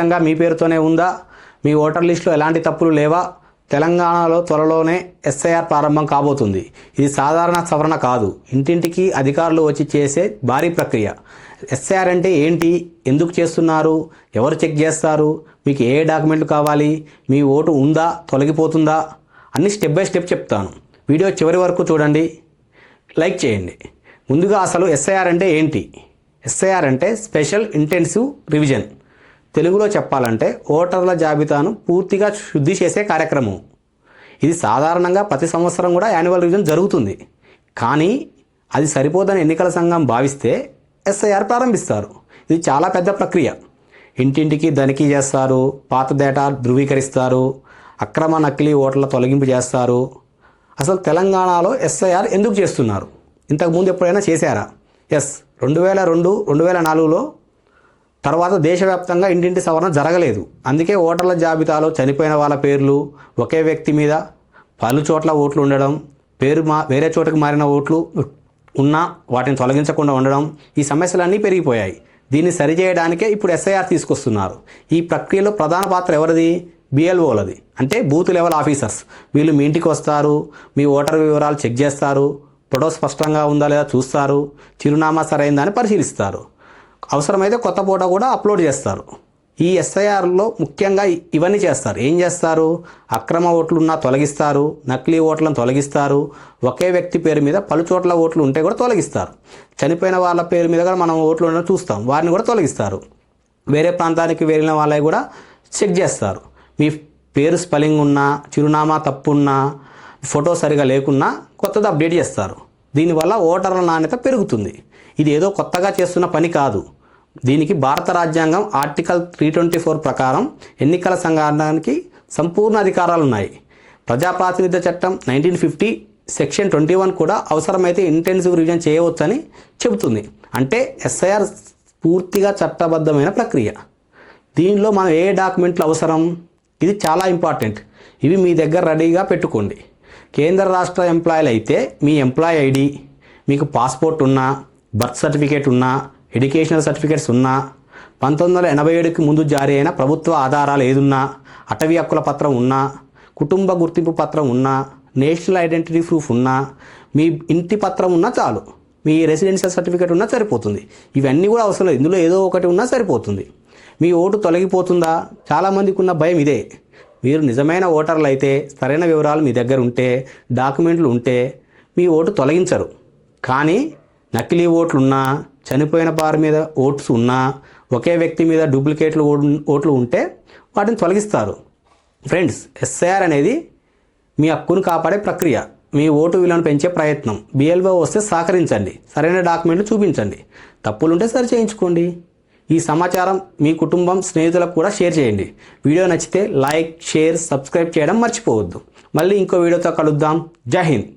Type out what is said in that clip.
ఖచ్చితంగా మీ పేరుతోనే ఉందా? మీ ఓటర్ లిస్టులో ఎలాంటి తప్పులు లేవా? తెలంగాణలో త్వరలోనే ఎస్ఐఆర్ ప్రారంభం కాబోతుంది. ఇది సాధారణ సవరణ కాదు, ఇంటింటికి అధికారులు వచ్చి చేసే భారీ ప్రక్రియ. ఎస్ఐఆర్ అంటే ఏంటి, ఎందుకు చేస్తున్నారు, ఎవరు చెక్ చేస్తారు, మీకు ఏ డాక్యుమెంట్లు కావాలి, మీ ఓటు ఉందా, తొలగిపోతుందా, అన్ని స్టెప్ బై స్టెప్ చెప్తాను. వీడియో చివరి వరకు చూడండి, లైక్ చేయండి. ముందుగా అసలు ఎస్ఐఆర్ అంటే ఏంటి? ఎస్ఐఆర్ అంటే స్పెషల్ ఇంటెన్సివ్ రివిజన్. తెలుగులో చెప్పాలంటే ఓటర్ల జాబితాను పూర్తిగా శుద్ధి చేసే కార్యక్రమం. ఇది సాధారణంగా ప్రతి సంవత్సరం కూడా యాన్యువల్ రివిజన్ జరుగుతుంది. కానీ అది సరిపోదని ఎన్నికల సంఘం భావిస్తే ఎస్ఐఆర్ ప్రారంభిస్తారు. ఇది చాలా పెద్ద ప్రక్రియ. ఇంటింటికి తనిఖీ చేస్తారు, పాత డేటా ధృవీకరిస్తారు, అక్రమ నకిలీ ఓట్ల తొలగింపు చేస్తారు. అసలు తెలంగాణలో ఎస్ఐఆర్ ఎందుకు చేస్తున్నారు? ఇంతకుముందు ఎప్పుడైనా చేశారా? 2002, 2004లో తర్వాత దేశవ్యాప్తంగా ఇంటింటి సవరణ జరగలేదు. అందుకే ఓటర్ల జాబితాలో చనిపోయిన వాళ్ళ పేర్లు, ఒకే వ్యక్తి మీద పలు చోట్ల ఓట్లు ఉండడం, వేరే చోటకి మారిన ఓట్లు ఉన్నా వాటిని తొలగించకుండా ఉండడం, ఈ సమస్యలన్నీ పెరిగిపోయాయి. దీన్ని సరిచేయడానికే ఇప్పుడు ఎస్ఐఆర్ తీసుకొస్తున్నారు. ఈ ప్రక్రియలో ప్రధాన పాత్ర ఎవరిది? బిఎల్ఓలది, అంటే బూత్ లెవెల్ ఆఫీసర్స్. వీళ్ళు మీ ఇంటికి వస్తారు, మీ ఓటర్ వివరాలు చెక్ చేస్తారు, ఫోటో స్పష్టంగా ఉందా లేదా చూస్తారు, చిరునామా సరైందా అని పరిశీలిస్తారు. అవసరమైతే కొత్త ఫోటో కూడా అప్లోడ్ చేస్తారు. ఈ ఎస్ఐఆర్లో ముఖ్యంగా ఇవన్నీ చేస్తారు. ఏం చేస్తారు? అక్రమ ఓట్లున్నా తొలగిస్తారు, నకిలీ ఓట్లను తొలగిస్తారు, ఒకే వ్యక్తి పేరు మీద పలు చోట్ల ఓట్లు ఉంటే కూడా తొలగిస్తారు. చనిపోయిన వాళ్ళ పేరు మీద కూడా మనం ఓట్లు ఉండడం చూస్తాం, వారిని కూడా తొలగిస్తారు. వేరే ప్రాంతానికి వెళ్ళిన వాళ్ళవి కూడా చెక్ చేస్తారు. మీ పేరు స్పెల్లింగ్ ఉన్నా, చిరునామా తప్పున్నా, ఫోటో సరిగా లేకున్నా కొత్తది అప్డేట్ చేస్తారు. దీనివల్ల ఓటర్ల నాణ్యత పెరుగుతుంది. ఇది ఏదో కొత్తగా చేస్తున్న పని కాదు. దీనికి భారత రాజ్యాంగం ఆర్టికల్ 324 ప్రకారం ఎన్నికల సంఘానికి సంపూర్ణ అధికారాలు ఉన్నాయి. ప్రజాప్రాతినిధ్య చట్టం 1950 సెక్షన్ 21 కూడా అవసరమైతే ఇంటెన్సివ్ రివిజన్ చేయవచ్చని చెబుతుంది. అంటే ఎస్ఐఆర్ పూర్తిగా చట్టబద్ధమైన ప్రక్రియ. దీనిలో మనం ఏ డాక్యుమెంట్లు అవసరం? ఇది చాలా ఇంపార్టెంట్. ఇవి మీ దగ్గర రెడీగా పెట్టుకోండి. కేంద్ర రాష్ట్ర ఎంప్లాయీలు అయితే మీ ఎంప్లాయీ ఐడి, మీకు పాస్పోర్ట్ ఉన్నా, బర్త్ సర్టిఫికేట్ ఉన్నా, ఎడ్యుకేషనల్ సర్టిఫికేట్స్ ఉన్నా, 1987కి ముందు జారీ అయిన ప్రభుత్వ ఆధారాలు ఏదున్నా, అటవీ హక్కుల పత్రం ఉన్నా, కుటుంబ గుర్తింపు పత్రం ఉన్నా, నేషనల్ ఐడెంటిటీ ప్రూఫ్ ఉన్నా, మీ ఇంటి పత్రం ఉన్నా చాలు. మీ రెసిడెన్షియల్ సర్టిఫికేట్ ఉన్నా సరిపోతుంది. ఇవన్నీ కూడా అవసరం లేదు, ఇందులో ఏదో ఒకటి ఉన్నా సరిపోతుంది. మీ ఓటు తొలగిపోతుందా? చాలామందికి ఉన్న భయం ఇదే. మీరు నిజమైన ఓటర్లు అయితే, సరైన వివరాలు మీ దగ్గర ఉంటే, డాక్యుమెంట్లు ఉంటే మీ ఓటు తొలగించరు. కానీ నకిలీ ఓట్లున్నా, చనిపోయిన వారి మీద ఓట్స్ ఉన్నా, ఒకే వ్యక్తి మీద డూప్లికేట్లు ఓట్లు ఉంటే వాటిని తొలగిస్తారు. ఫ్రెండ్స్, ఎస్ఐఆర్ అనేది మీ హక్కును కాపాడే ప్రక్రియ, మీ ఓటు విలువను పెంచే ప్రయత్నం. బిఎల్ఓ వస్తే సహకరించండి, సరైన డాక్యుమెంట్లు చూపించండి, తప్పులుంటే సరి చేయించుకోండి. ఈ సమాచారం మీ కుటుంబం, స్నేహితులకు కూడా షేర్ చేయండి. వీడియో నచ్చితే లైక్, షేర్, సబ్స్క్రైబ్ చేయడం మర్చిపోవద్దు. మళ్ళీ ఇంకో వీడియోతో కలుద్దాం. జై హింద్.